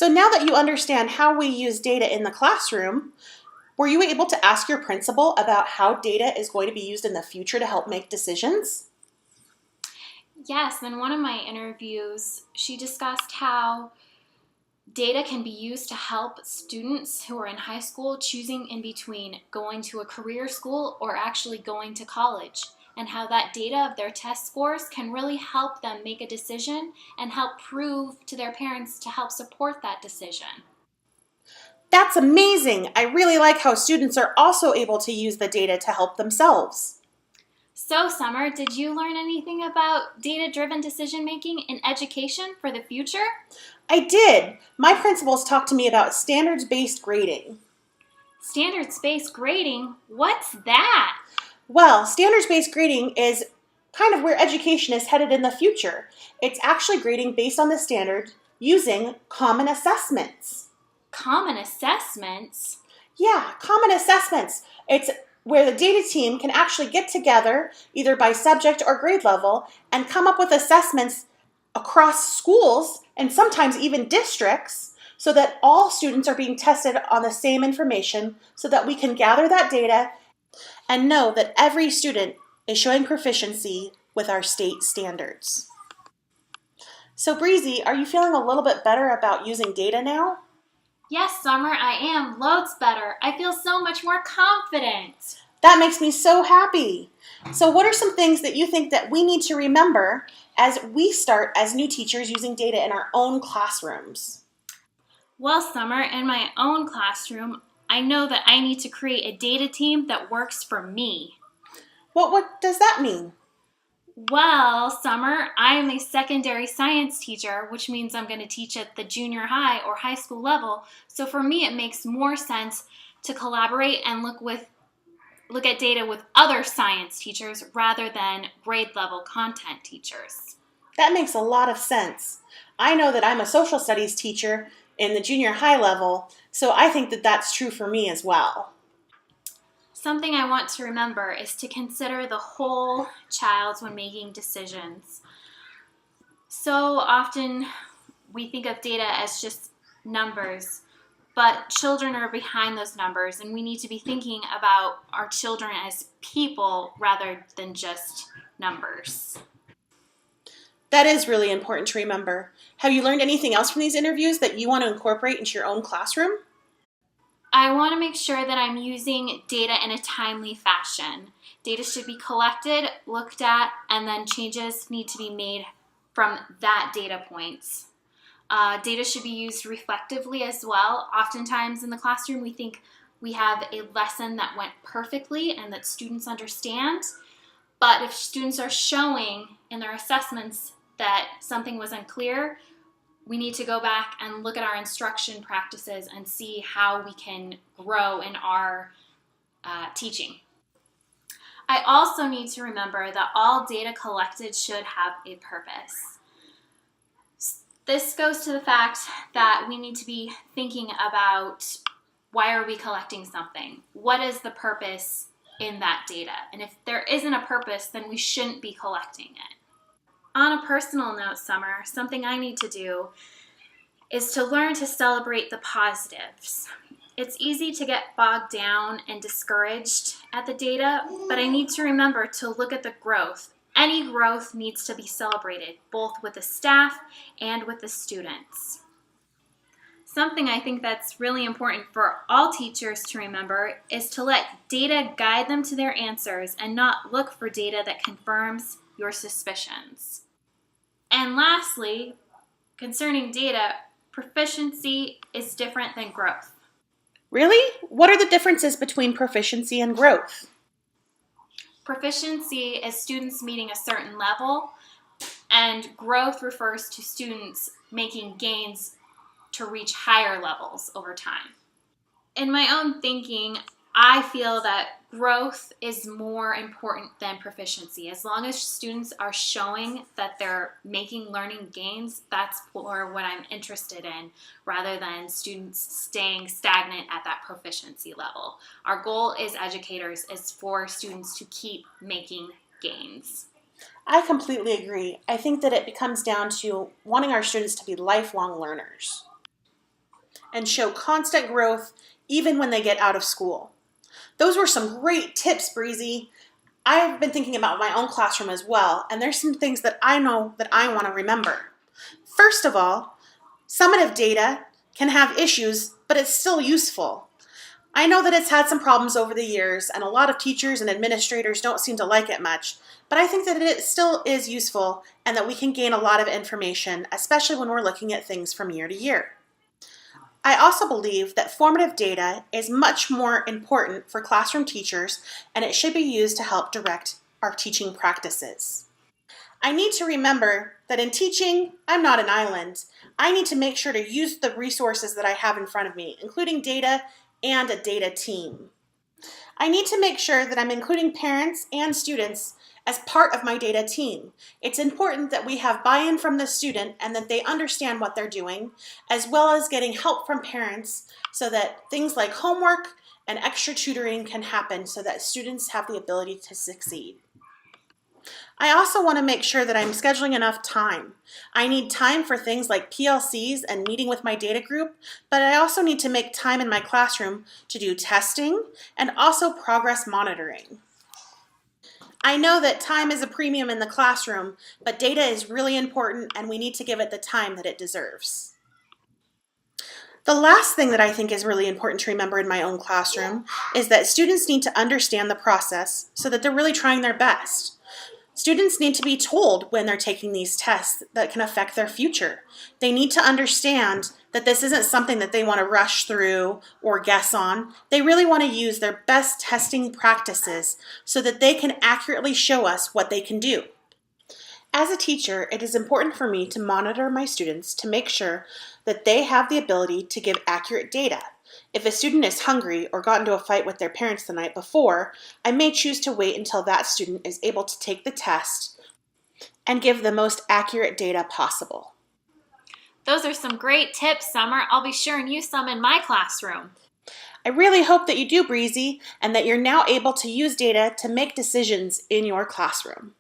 So now that you understand how we use data in the classroom, were you able to ask your principal about how data is going to be used in the future to help make decisions? Yes, in one of my interviews, she discussed how data can be used to help students who are in high school choosing in between going to a career school or actually going to college, and how that data of their test scores can really help them make a decision and help prove to their parents to help support that decision. That's amazing! I really like how students are also able to use the data to help themselves. So, Summer, did you learn anything about data-driven decision-making in education for the future? I did. My principals talked to me about standards-based grading. Standards-based grading? What's that? Well, standards-based grading is kind of where education is headed in the future. It's actually grading based on the standard using common assessments. Common assessments? Yeah, common assessments. It's where the data team can actually get together, either by subject or grade level, and come up with assessments across schools and sometimes even districts so that all students are being tested on the same information so that we can gather that data and know that every student is showing proficiency with our state standards. So Breezy, are you feeling a little bit better about using data now? Yes, Summer, I am. Loads better. I feel so much more confident. That makes me so happy. So what are some things that you think that we need to remember as we start as new teachers using data in our own classrooms? Well, Summer, in my own classroom, I know that I need to create a data team that works for me. What does that mean? Well, Summer, I am a secondary science teacher, which means I'm going to teach at the junior high or high school level. So for me, it makes more sense to collaborate and look at data with other science teachers rather than grade level content teachers. That makes a lot of sense. I know that I'm a social studies teacher in the junior high level, so I think that that's true for me as well. Something I want to remember is to consider the whole child when making decisions. So often we think of data as just numbers, but children are behind those numbers, and we need to be thinking about our children as people rather than just numbers. That is really important to remember. Have you learned anything else from these interviews that you want to incorporate into your own classroom? I want to make sure that I'm using data in a timely fashion. Data should be collected, looked at, and then changes need to be made from that data points. Data should be used reflectively as well. Oftentimes in the classroom we think we have a lesson that went perfectly and that students understand, but if students are showing in their assessments that something was unclear, we need to go back and look at our instruction practices and see how we can grow in our teaching. I also need to remember that all data collected should have a purpose. This goes to the fact that we need to be thinking about why are we collecting something? What is the purpose in that data? And if there isn't a purpose, then we shouldn't be collecting it. On a personal note, Summer, something I need to do is to learn to celebrate the positives. It's easy to get bogged down and discouraged at the data, but I need to remember to look at the growth. Any growth needs to be celebrated, both with the staff and with the students. Something I think that's really important for all teachers to remember is to let data guide them to their answers and not look for data that confirms your suspicions. And lastly, concerning data, proficiency is different than growth. Really? What are the differences between proficiency and growth? Proficiency is students meeting a certain level, and growth refers to students making gains to reach higher levels over time. In my own thinking, I feel that growth is more important than proficiency. As long as students are showing that they're making learning gains, that's more what I'm interested in, rather than students staying stagnant at that proficiency level. Our goal as educators is for students to keep making gains. I completely agree. I think that it comes down to wanting our students to be lifelong learners. and show constant growth even when they get out of school. Those were some great tips, Breezy. I've been thinking about my own classroom as well, and there's some things that I know that I want to remember. First of all, summative data can have issues, but it's still useful. I know that it's had some problems over the years, and a lot of teachers and administrators don't seem to like it much, but I think that it still is useful and that we can gain a lot of information, especially when we're looking at things from year to year. I also believe that formative data is much more important for classroom teachers, and it should be used to help direct our teaching practices. I need to remember that in teaching, I'm not an island. I need to make sure to use the resources that I have in front of me, including data and a data team. I need to make sure that I'm including parents and students as part of my data team. It's important that we have buy-in from the student and that they understand what they're doing, as well as getting help from parents so that things like homework and extra tutoring can happen so that students have the ability to succeed. I also want to make sure that I'm scheduling enough time. I need time for things like PLCs and meeting with my data group, but I also need to make time in my classroom to do testing and also progress monitoring. I know that time is a premium in the classroom, but data is really important and we need to give it the time that it deserves. The last thing that I think is really important to remember in my own classroom is that students need to understand the process so that they're really trying their best. Students need to be told when they're taking these tests that can affect their future. They need to understand that this isn't something that they want to rush through or guess on. They really want to use their best testing practices so that they can accurately show us what they can do. As a teacher, it is important for me to monitor my students to make sure that they have the ability to give accurate data. If a student is hungry or got into a fight with their parents the night before, I may choose to wait until that student is able to take the test and give the most accurate data possible. Those are some great tips, Summer. I'll be sure and use some in my classroom. I really hope that you do, Breezy, and that you're now able to use data to make decisions in your classroom.